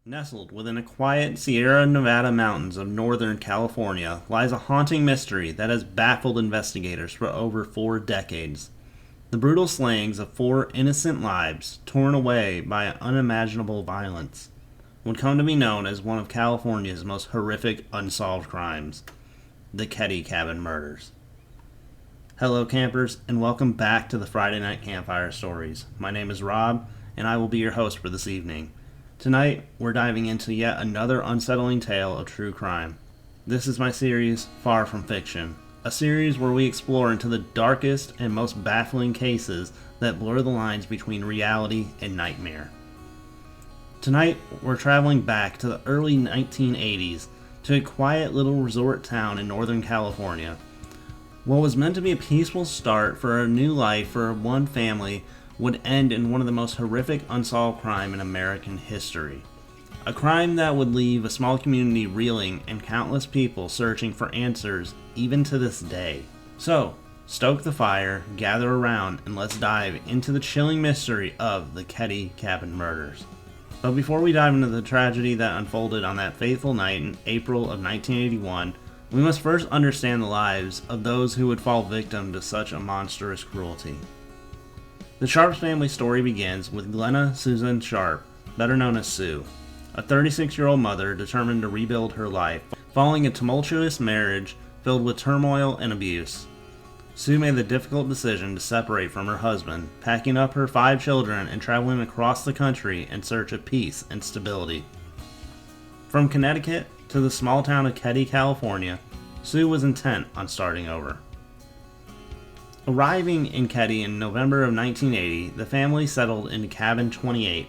Nestled within the quiet Sierra Nevada mountains of Northern California lies a haunting mystery that has baffled investigators for over 4 decades. The brutal slayings of 4 innocent lives, torn away by unimaginable violence, would come to be known as one of California's most horrific unsolved crimes, the Keddie Cabin Murders. Hello campers, and welcome back to the Friday Night Campfire Stories. My name is Rob, and I will be your host for this evening. Tonight, we're diving into yet another unsettling tale of true crime. This is my series, Far From Fiction, a series where we explore into the darkest and most baffling cases that blur the lines between reality and nightmare. Tonight, we're traveling back to the early 1980s to a quiet little resort town in Northern California. What was meant to be a peaceful start for a new life for one family would end in one of the most horrific unsolved crime in American history. A crime that would leave a small community reeling and countless people searching for answers even to this day. So, stoke the fire, gather around, and let's dive into the chilling mystery of the Keddie Cabin Murders. But before we dive into the tragedy that unfolded on that fateful night in April of 1981, we must first understand the lives of those who would fall victim to such a monstrous cruelty. The Sharp family story begins with Glenna Susan Sharp, better known as Sue, a 36-year-old mother determined to rebuild her life following a tumultuous marriage filled with turmoil and abuse. Sue made the difficult decision to separate from her husband, packing up her 5 children and traveling across the country in search of peace and stability. From Connecticut to the small town of Keddie, California, Sue was intent on starting over. Arriving in Keddie in November of 1980, the family settled into Cabin 28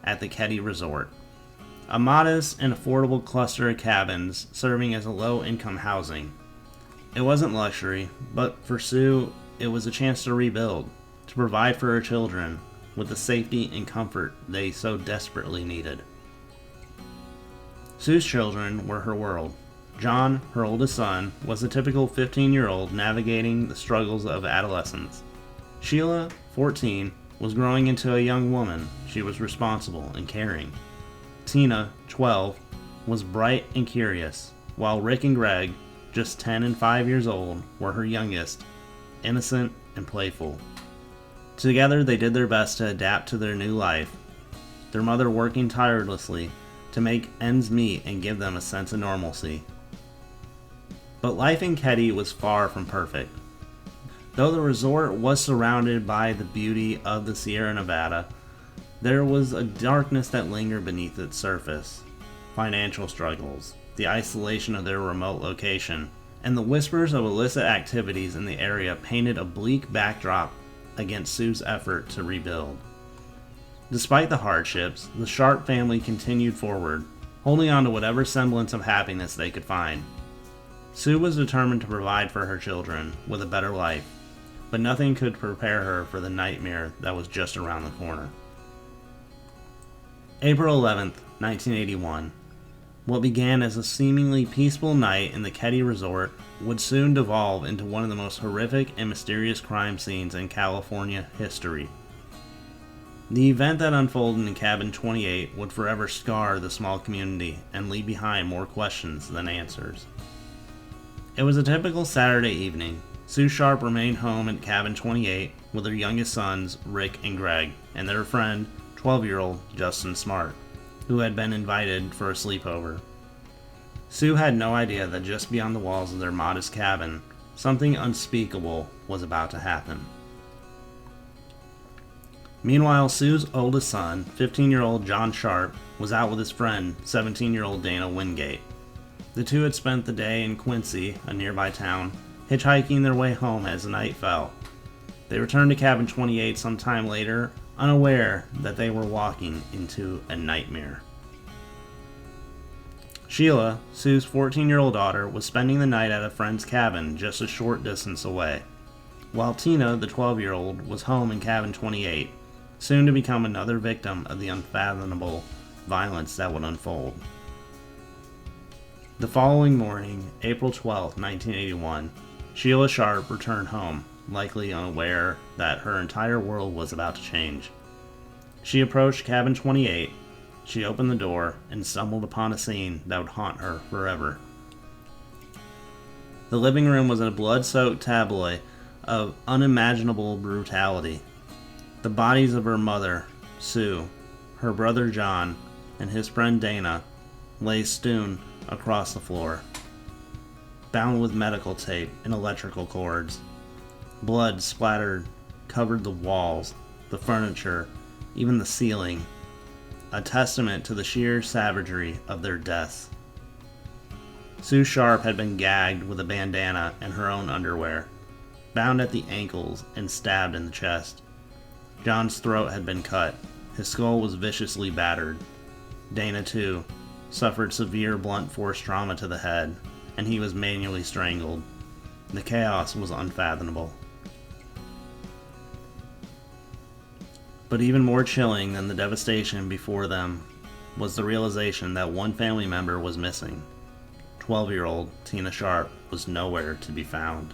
at the Keddie Resort, a modest and affordable cluster of cabins serving as a low-income housing. It wasn't luxury, but for Sue, it was a chance to rebuild, to provide for her children with the safety and comfort they so desperately needed. Sue's children were her world. John, her oldest son, was a typical 15-year-old navigating the struggles of adolescence. Sheila, 14, was growing into a young woman. She was responsible and caring. Tina, 12, was bright and curious, while Rick and Greg, just 10 and 5 years old, were her youngest, innocent and playful. Together they did their best to adapt to their new life, their mother working tirelessly to make ends meet and give them a sense of normalcy. But life in Keddie was far from perfect. Though the resort was surrounded by the beauty of the Sierra Nevada, there was a darkness that lingered beneath its surface. Financial struggles, the isolation of their remote location, and the whispers of illicit activities in the area painted a bleak backdrop against Sue's effort to rebuild. Despite the hardships, the Sharp family continued forward, holding on to whatever semblance of happiness they could find. Sue was determined to provide for her children with a better life, but nothing could prepare her for the nightmare that was just around the corner. April 11th, 1981. What began as a seemingly peaceful night in the Keddie Resort would soon devolve into one of the most horrific and mysterious crime scenes in California history. The event that unfolded in Cabin 28 would forever scar the small community and leave behind more questions than answers. It was a typical Saturday evening. Sue Sharp remained home at Cabin 28 with her youngest sons, Rick and Greg, and their friend, 12-year-old Justin Smart, who had been invited for a sleepover. Sue had no idea that just beyond the walls of their modest cabin, something unspeakable was about to happen. Meanwhile, Sue's oldest son, 15-year-old John Sharp, was out with his friend, 17-year-old Dana Wingate. The two had spent the day in Quincy, a nearby town, hitchhiking their way home as the night fell. They returned to Cabin 28 some time later, unaware that they were walking into a nightmare. Sheila, Sue's 14-year-old daughter, was spending the night at a friend's cabin just a short distance away, while Tina, the 12-year-old, was home in Cabin 28, soon to become another victim of the unfathomable violence that would unfold. The following morning, April 12, 1981, Sheila Sharp returned home, likely unaware that her entire world was about to change. She approached Cabin 28, she opened the door and stumbled upon a scene that would haunt her forever. The living room was a blood-soaked tableau of unimaginable brutality. The bodies of her mother, Sue, her brother John, and his friend Dana lay strewn across the floor, bound with medical tape and electrical cords. Blood splattered, covered the walls, the furniture, even the ceiling, a testament to the sheer savagery of their deaths. Sue Sharp had been gagged with a bandana and her own underwear, bound at the ankles and stabbed in the chest. John's throat had been cut. His skull was viciously battered. Dana, too, suffered severe blunt force trauma to the head, and he was manually strangled. The chaos was unfathomable. But even more chilling than the devastation before them was the realization that one family member was missing. 12-year-old Tina Sharp was nowhere to be found.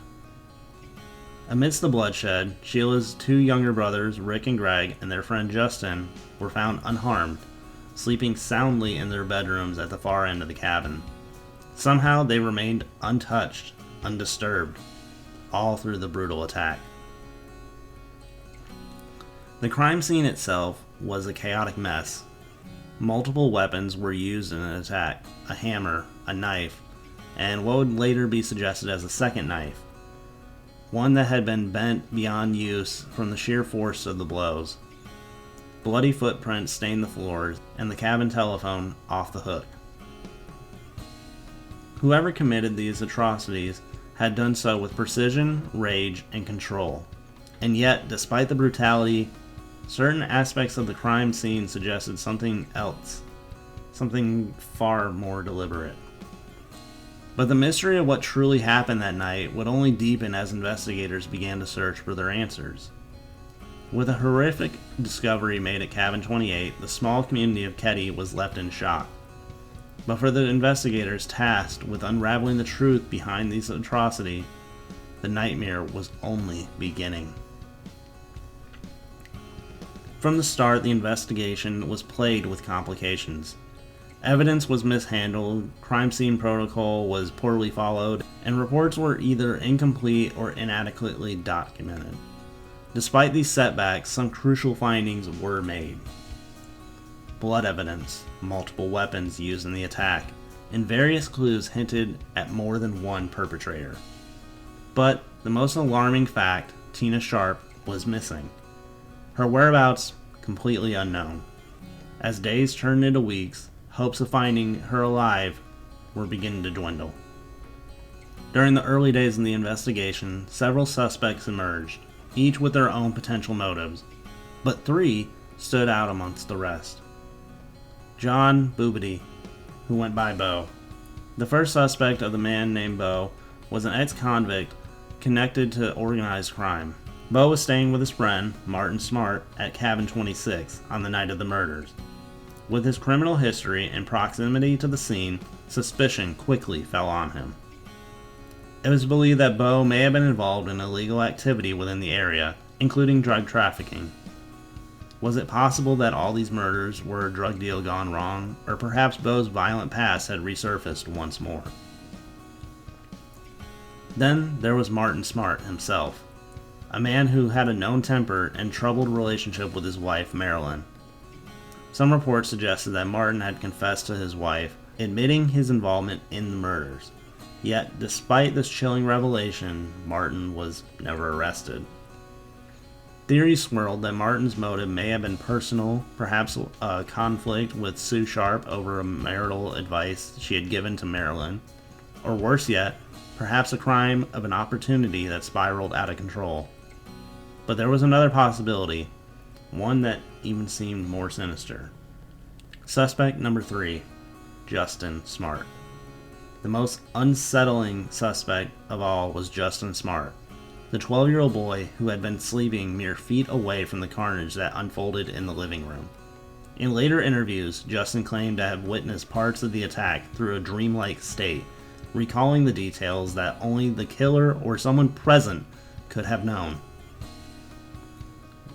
Amidst the bloodshed, Sheila's two younger brothers, Rick and Greg, and their friend Justin, were found unharmed, sleeping soundly in their bedrooms at the far end of the cabin. Somehow they remained untouched, undisturbed, all through the brutal attack. The crime scene itself was a chaotic mess. Multiple weapons were used in an attack: a hammer, a knife, and what would later be suggested as a second knife, one that had been bent beyond use from the sheer force of the blows. Bloody footprints stained the floors, and the cabin telephone off the hook. Whoever committed these atrocities had done so with precision, rage, and control. And yet, despite the brutality, certain aspects of the crime scene suggested something else, something far more deliberate. But the mystery of what truly happened that night would only deepen as investigators began to search for their answers. With a horrific discovery made at Cabin 28, the small community of Keddie was left in shock. But for the investigators tasked with unraveling the truth behind these atrocities, the nightmare was only beginning. From the start, the investigation was plagued with complications. Evidence was mishandled, crime scene protocol was poorly followed, and reports were either incomplete or inadequately documented. Despite these setbacks, some crucial findings were made. Blood evidence, multiple weapons used in the attack, and various clues hinted at more than one perpetrator. But the most alarming fact, Tina Sharp was missing. Her whereabouts completely unknown. As days turned into weeks, hopes of finding her alive were beginning to dwindle. During the early days of the investigation, several suspects emerged, each with their own potential motives, but three stood out amongst the rest. John Boobity, who went by Bo. The first suspect of the man named Bo was an ex-convict connected to organized crime. Bo was staying with his friend, Martin Smart, at Cabin 26 on the night of the murders. With his criminal history and proximity to the scene, suspicion quickly fell on him. It was believed that Bo may have been involved in illegal activity within the area, including drug trafficking. Was it possible that all these murders were a drug deal gone wrong, or perhaps Bo's violent past had resurfaced once more? Then there was Martin Smart himself, a man who had a known temper and troubled relationship with his wife, Marilyn. Some reports suggested that Martin had confessed to his wife, admitting his involvement in the murders. Yet, despite this chilling revelation, Martin was never arrested. Theories swirled that Martin's motive may have been personal, perhaps a conflict with Sue Sharp over a marital advice she had given to Marilyn, or worse yet, perhaps a crime of an opportunity that spiraled out of control. But there was another possibility, one that even seemed more sinister. Suspect number 3, Justin Smart. The most unsettling suspect of all was Justin Smart, the 12-year-old boy who had been sleeping mere feet away from the carnage that unfolded in the living room. In later interviews, Justin claimed to have witnessed parts of the attack through a dreamlike state, recalling the details that only the killer or someone present could have known.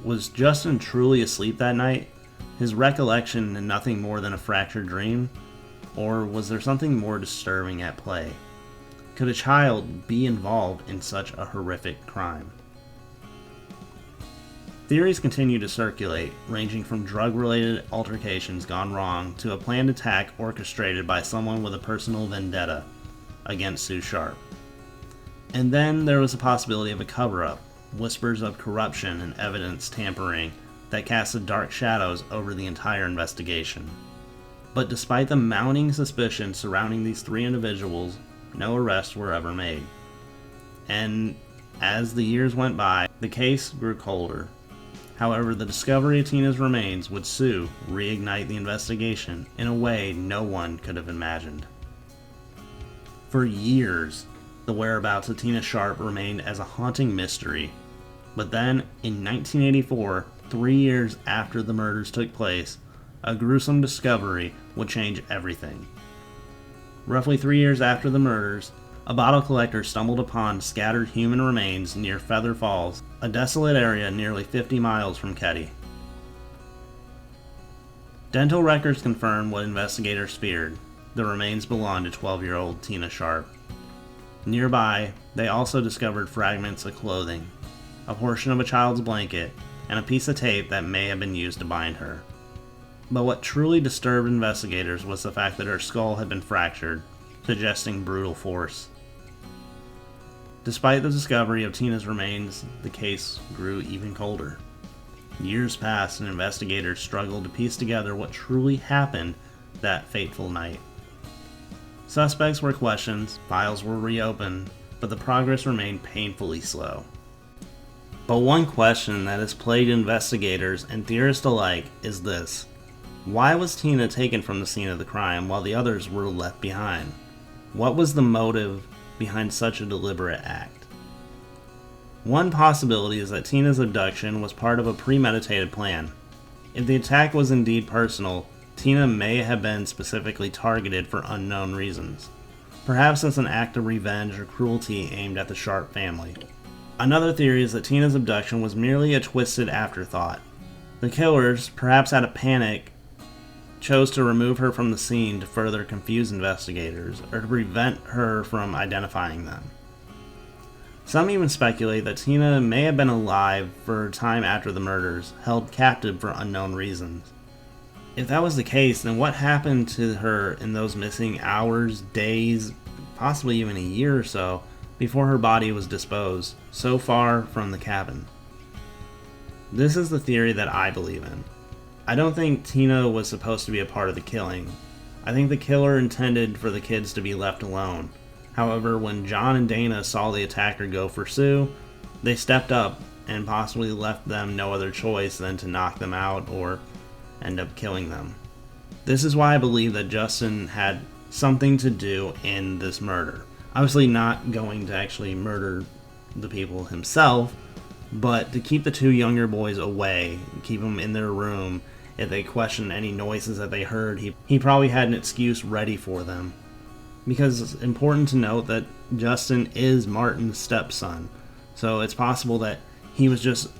Was Justin truly asleep that night, his recollection nothing more than a fractured dream? Or was there something more disturbing at play? Could a child be involved in such a horrific crime? Theories continue to circulate, ranging from drug-related altercations gone wrong to a planned attack orchestrated by someone with a personal vendetta against Sue Sharp. And then there was the possibility of a cover-up, whispers of corruption and evidence tampering that casted dark shadows over the entire investigation. But despite the mounting suspicion surrounding these three individuals, no arrests were ever made. And as the years went by, the case grew colder. However, the discovery of Tina's remains would soon reignite the investigation in a way no one could have imagined. For years, the whereabouts of Tina Sharp remained as a haunting mystery. But then, in 1984, 3 years after the murders took place, a gruesome discovery would change everything. Roughly 3 years after the murders, a bottle collector stumbled upon scattered human remains near Feather Falls, a desolate area nearly 50 miles from Keddie. Dental records confirmed what investigators feared. The remains belonged to 12-year-old Tina Sharp. Nearby, they also discovered fragments of clothing, a portion of a child's blanket, and a piece of tape that may have been used to bind her. But what truly disturbed investigators was the fact that her skull had been fractured, suggesting brutal force. Despite the discovery of Tina's remains, the case grew even colder. Years passed and investigators struggled to piece together what truly happened that fateful night. Suspects were questioned, files were reopened, but the progress remained painfully slow. But one question that has plagued investigators and theorists alike is this: why was Tina taken from the scene of the crime while the others were left behind? What was the motive behind such a deliberate act? One possibility is that Tina's abduction was part of a premeditated plan. If the attack was indeed personal, Tina may have been specifically targeted for unknown reasons, perhaps as an act of revenge or cruelty aimed at the Sharp family. Another theory is that Tina's abduction was merely a twisted afterthought. The killers, perhaps out of panic, chose to remove her from the scene to further confuse investigators or to prevent her from identifying them. Some even speculate that Tina may have been alive for a time after the murders, held captive for unknown reasons. If that was the case, then what happened to her in those missing hours, days, possibly even a year or so before her body was disposed, so far from the cabin? This is the theory that I believe in. I don't think Tina was supposed to be a part of the killing. I think the killer intended for the kids to be left alone. However, when John and Dana saw the attacker go for Sue, they stepped up and possibly left them no other choice than to knock them out or end up killing them. This is why I believe that Justin had something to do in this murder. Obviously not going to actually murder the people himself, but to keep the two younger boys away, keep them in their room. If they questioned any noises that they heard, he probably had an excuse ready for them. Because it's important to note that Justin is Martin's stepson, so it's possible that he was just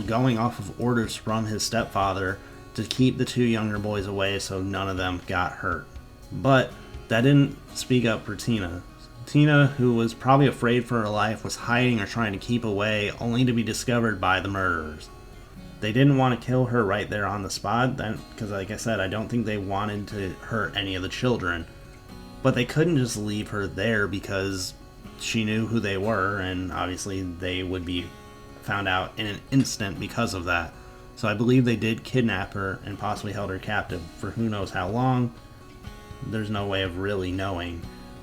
going off of orders from his stepfather to keep the two younger boys away so none of them got hurt. But that didn't speak up for Tina. Tina, who was probably afraid for her life, was hiding or trying to keep away, only to be discovered by the murderers. They didn't want to kill her right there on the spot, because like I said, I don't think they wanted to hurt any of the children. But they couldn't just leave her there because she knew who they were, and obviously they would be found out in an instant because of that. So I believe they did kidnap her and possibly held her captive for who knows how long. There's no way of really knowing.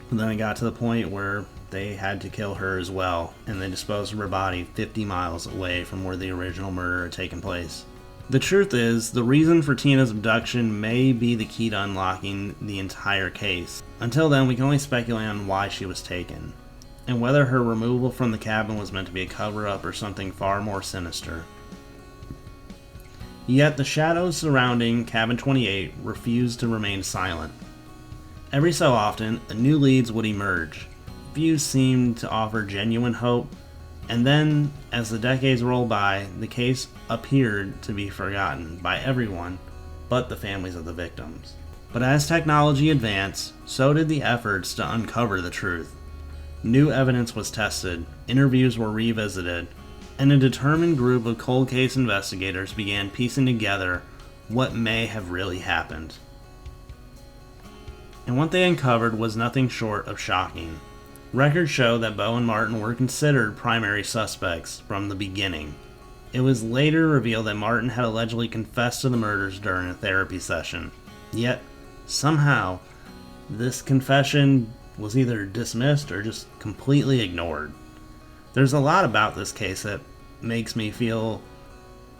But then it got to the point where they had to kill her as well, and they disposed of her body 50 miles away from where the original murder had taken place. The truth is, the reason for Tina's abduction may be the key to unlocking the entire case. Until then, we can only speculate on why she was taken, and whether her removal from the cabin was meant to be a cover-up or something far more sinister. Yet the shadows surrounding Cabin 28 refused to remain silent. Every so often, new leads would emerge. Few seemed to offer genuine hope, and then, as the decades rolled by, the case appeared to be forgotten by everyone but the families of the victims. But as technology advanced, so did the efforts to uncover the truth. New evidence was tested, interviews were revisited, and a determined group of cold case investigators began piecing together what may have really happened. And what they uncovered was nothing short of shocking. Records show that Bo and Martin were considered primary suspects from the beginning. It was later revealed that Martin had allegedly confessed to the murders during a therapy session. Yet, somehow, this confession was either dismissed or just completely ignored. There's a lot about this case that makes me feel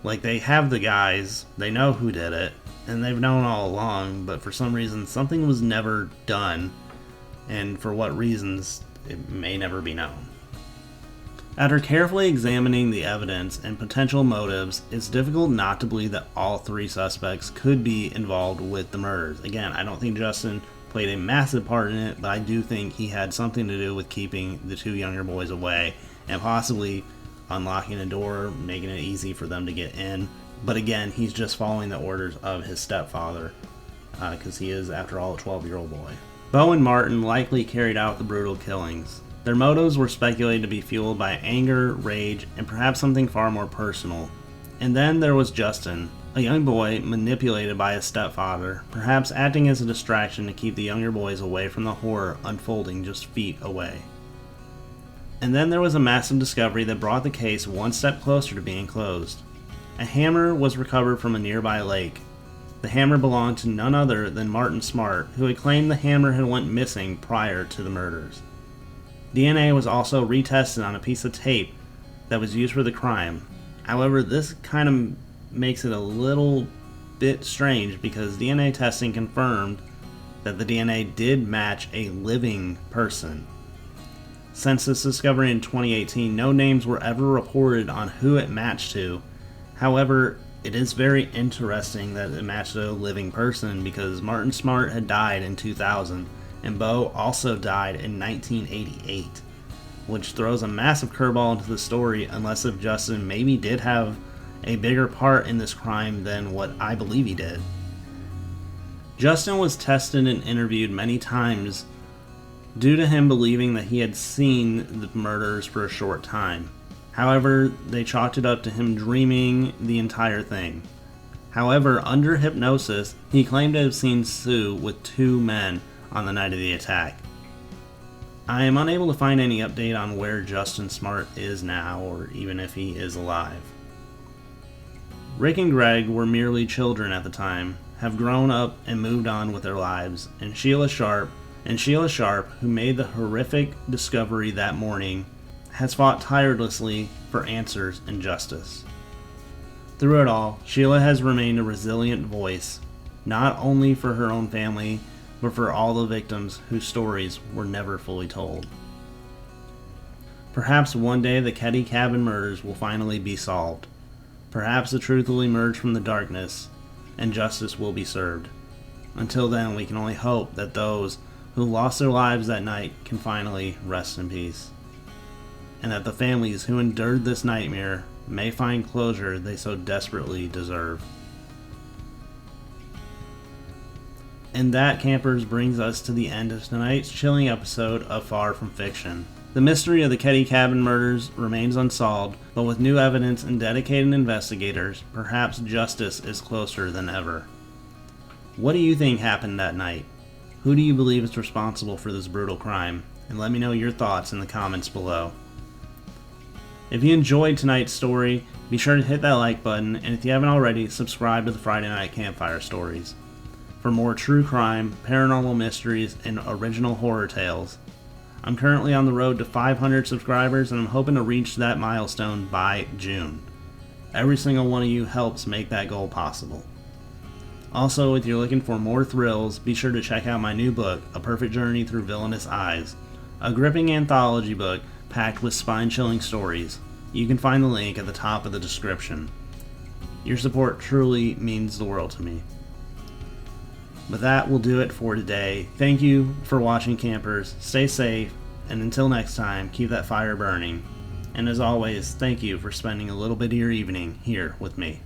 like they have the guys, they know who did it, and they've known all along, but for some reason something was never done, and for what reasons, it may never be known. After carefully examining the evidence and potential motives, it's difficult not to believe that all three suspects could be involved with the murders. Again, I don't think Justin played a massive part in it, but I do think he had something to do with keeping the two younger boys away and possibly unlocking a door, making it easy for them to get in. But again, he's just following the orders of his stepfather, because he is, after all, a 12-year-old boy. Bo and Martin likely carried out the brutal killings. Their motives were speculated to be fueled by anger, rage, and perhaps something far more personal. And then there was Justin, a young boy manipulated by his stepfather, perhaps acting as a distraction to keep the younger boys away from the horror unfolding just feet away. And then there was a massive discovery that brought the case one step closer to being closed. A hammer was recovered from a nearby lake. The hammer belonged to none other than Martin Smart, who had claimed the hammer had went missing prior to the murders. DNA was also retested on a piece of tape that was used for the crime. However, this kind of makes it a little bit strange because DNA testing confirmed that the DNA did match a living person. Since this discovery in 2018, no names were ever reported on who it matched to. However, it is very interesting that it matched a living person because Martin Smart had died in 2000 and Bo also died in 1988, which throws a massive curveball into the story unless if Justin maybe did have a bigger part in this crime than what I believe he did. Justin was tested and interviewed many times due to him believing that he had seen the murders for a short time. However, they chalked it up to him dreaming the entire thing. However, under hypnosis, he claimed to have seen Sue with two men on the night of the attack. I am unable to find any update on where Justin Smart is now, or even if he is alive. Rick and Greg were merely children at the time, have grown up and moved on with their lives, and Sheila Sharp, who made the horrific discovery that morning, has fought tirelessly for answers and justice. Through it all, Sheila has remained a resilient voice, not only for her own family, but for all the victims whose stories were never fully told. Perhaps one day the Keddie Cabin Murders will finally be solved. Perhaps the truth will emerge from the darkness, and justice will be served. Until then, we can only hope that those who lost their lives that night can finally rest in peace, and that the families who endured this nightmare may find closure they so desperately deserve. And that, campers, brings us to the end of tonight's chilling episode of Far From Fiction. The mystery of the Keddie Cabin Murders remains unsolved, but with new evidence and dedicated investigators, perhaps justice is closer than ever. What do you think happened that night? Who do you believe is responsible for this brutal crime? And let me know your thoughts in the comments below. If you enjoyed tonight's story, be sure to hit that like button, and if you haven't already, subscribe to the Friday Night Campfire Stories for more true crime, paranormal mysteries, and original horror tales. I'm currently on the road to 500 subscribers, and I'm hoping to reach that milestone by June. Every single one of you helps make that goal possible. Also, if you're looking for more thrills, be sure to check out my new book, A Perfect Journey Through Villainous Eyes, a gripping anthology book packed with spine-chilling stories. You can find the link at the top of the description. Your support truly means the world to me. But that will do it for today. Thank you for watching, campers. Stay safe, and until next time, keep that fire burning. And as always, thank you for spending a little bit of your evening here with me.